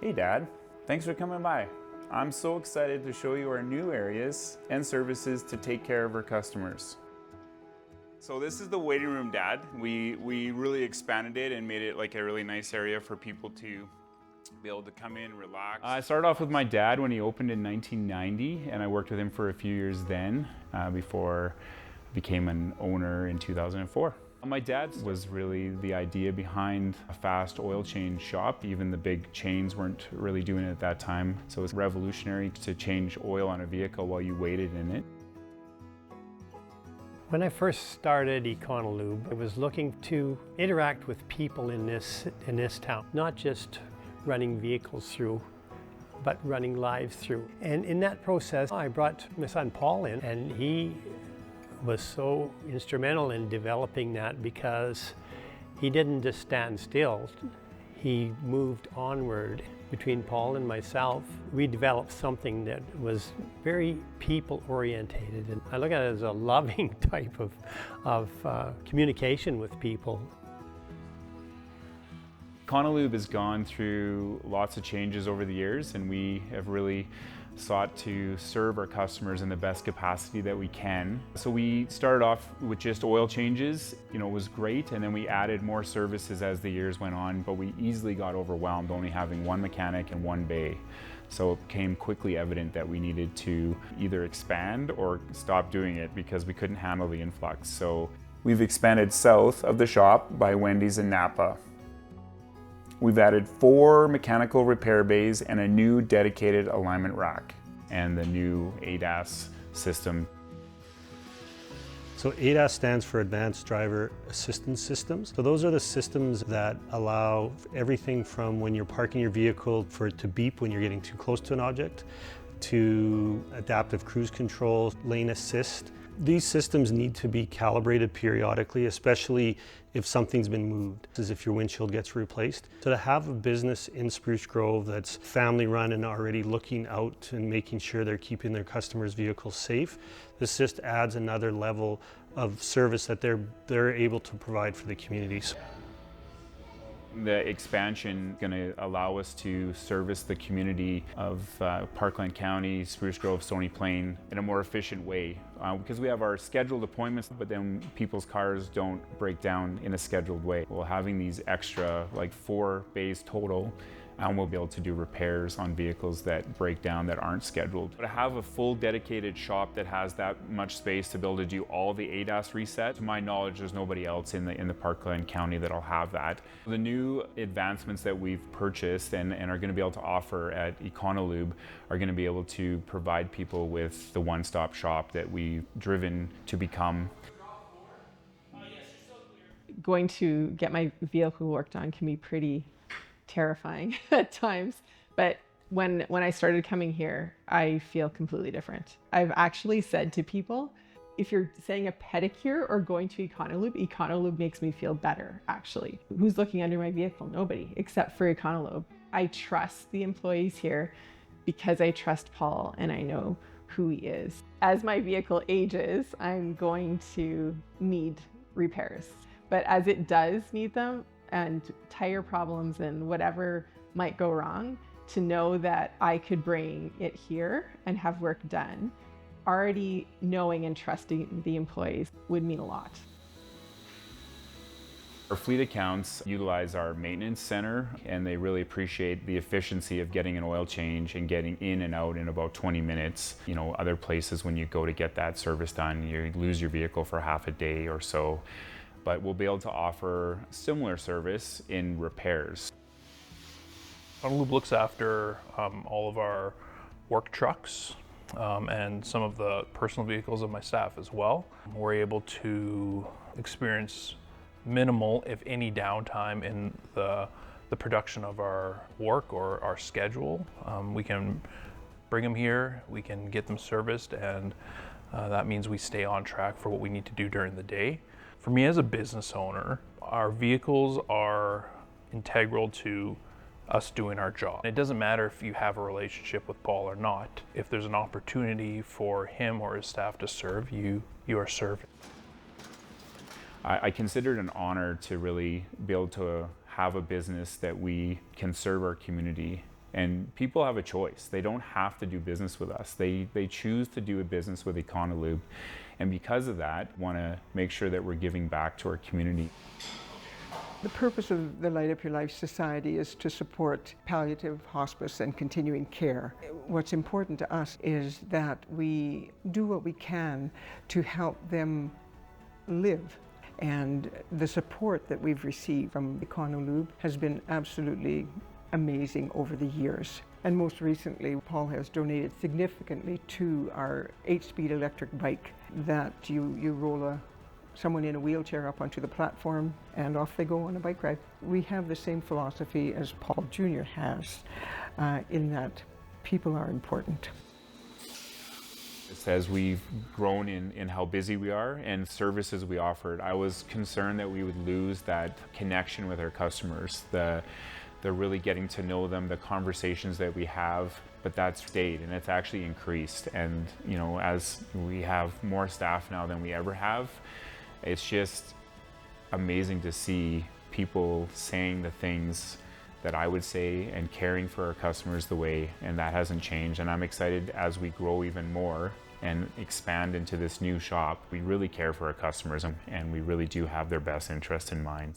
Hey Dad, thanks for coming by. I'm so excited to show you our new areas and services to take care of our customers. So this is the waiting room, Dad. We really expanded it and made it like a really nice area for people to be able to come in, relax. I started off with my dad when he opened in 1990, and I worked with him for a few years then before I became an owner in 2004. My dad was really the idea behind a fast oil change shop. Even the big chains weren't really doing it at that time. So it was revolutionary to change oil on a vehicle while you waited in it. When I first started Econolube, I was looking to interact with people in this town, not just running vehicles through, but running lives through. And in that process, I brought my son Paul in, and he was so instrumental in developing that because he didn't just stand still. He moved onward. Between Paul and myself, we developed something that was very people-orientated. And I look at it as a loving type of communication with people. Econolube has gone through lots of changes over the years, and we have really sought to serve our customers in the best capacity that we can. So we started off with just oil changes, it was great, and then we added more services as the years went on, but we easily got overwhelmed only having one mechanic and one bay. So it became quickly evident that we needed to either expand or stop doing it because we couldn't handle the influx. So we've expanded south of the shop by Wendy's and Napa. We've added 4 mechanical repair bays and a new dedicated alignment rack and the new ADAS system. So ADAS stands for Advanced Driver Assistance Systems. So those are the systems that allow everything from when you're parking your vehicle for it to beep when you're getting too close to an object, to adaptive cruise control, lane assist. These systems need to be calibrated periodically, especially if something's been moved, as if your windshield gets replaced. So to have a business in Spruce Grove that's family run and already looking out and making sure they're keeping their customers' vehicles safe, this just adds another level of service that they're able to provide for the communities. The expansion is going to allow us to service the community of Parkland County, Spruce Grove, Stony Plain in a more efficient way because we have our scheduled appointments, but then people's cars don't break down in a scheduled way. Well, having these extra, like 4 bays total, and we'll be able to do repairs on vehicles that break down that aren't scheduled. To have a full dedicated shop that has that much space to be able to do all the ADAS reset, to my knowledge, there's nobody else in the Parkland County that'll have that. The new advancements that we've purchased and are going to be able to offer at Econolube are going to be able to provide people with the one-stop shop that we've driven to become. Going to get my vehicle worked on can be pretty terrifying at times, but when I started coming here, I feel completely different. I've actually said to people, if you're saying a pedicure or going to Econolube makes me feel better, actually. Who's looking under my vehicle? Nobody, except for Econolube. I trust the employees here because I trust Paul and I know who he is. As my vehicle ages, I'm going to need repairs, but as it does need them, and tire problems and whatever might go wrong, to know that I could bring it here and have work done, already knowing and trusting the employees would mean a lot. Our fleet accounts utilize our maintenance center, and they really appreciate the efficiency of getting an oil change and getting in and out in about 20 minutes. Other places when you go to get that service done, you lose your vehicle for half a day or so. But we'll be able to offer similar service in repairs. Econolube looks after all of our work trucks and some of the personal vehicles of my staff as well. We're able to experience minimal, if any, downtime in the production of our work or our schedule. We can bring them here, we can get them serviced, and that means we stay on track for what we need to do during the day. For me as a business owner, our vehicles are integral to us doing our job. It doesn't matter if you have a relationship with Paul or not. If there's an opportunity for him or his staff to serve you, you are served. I consider it an honor to really be able to have a business that we can serve our community And people have a choice. They don't have to do business with us. They choose to do a business with Econolube. And because of that, want to make sure that we're giving back to our community. The purpose of the Light Up Your Life Society is to support palliative hospice and continuing care. What's important to us is that we do what we can to help them live. And the support that we've received from Econolube has been absolutely amazing over the years. And most recently, Paul has donated significantly to our 8-speed electric bike that you roll someone in a wheelchair up onto the platform and off they go on a bike ride. We have the same philosophy as Paul Jr. has in that people are important. As we've grown in how busy we are and services we offered, I was concerned that we would lose that connection with our customers, the really getting to know them, the conversations that we have, but that's stayed and it's actually increased. And you know, as we have more staff now than we ever have, it's just amazing to see people saying the things that I would say and caring for our customers the way, and that hasn't changed. And I'm excited as we grow even more and expand into this new shop. We really care for our customers and we really do have their best interest in mind.